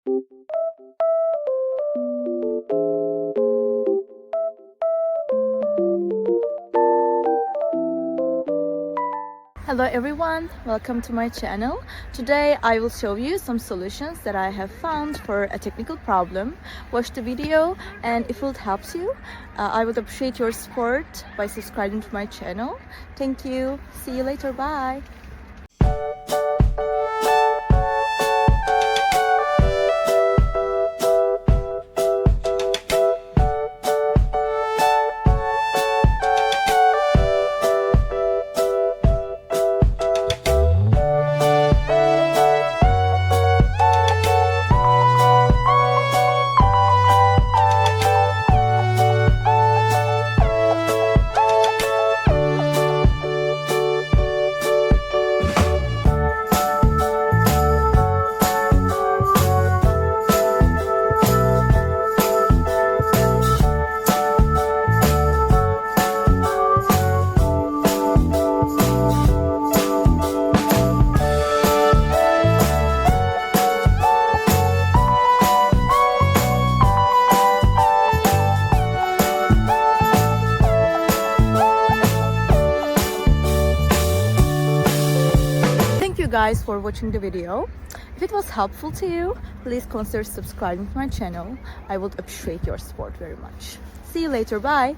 Hello everyone, welcome to my channel. Today I will show you some solutions that I have found for a technical problem. Watch the video, and if it helps you, I would appreciate your support by subscribing to my channel. Thank you. See you later. Bye. Guys, for watching the video. If it was helpful to you, please consider subscribing to my channel. I would appreciate your support very much. See you later. Bye.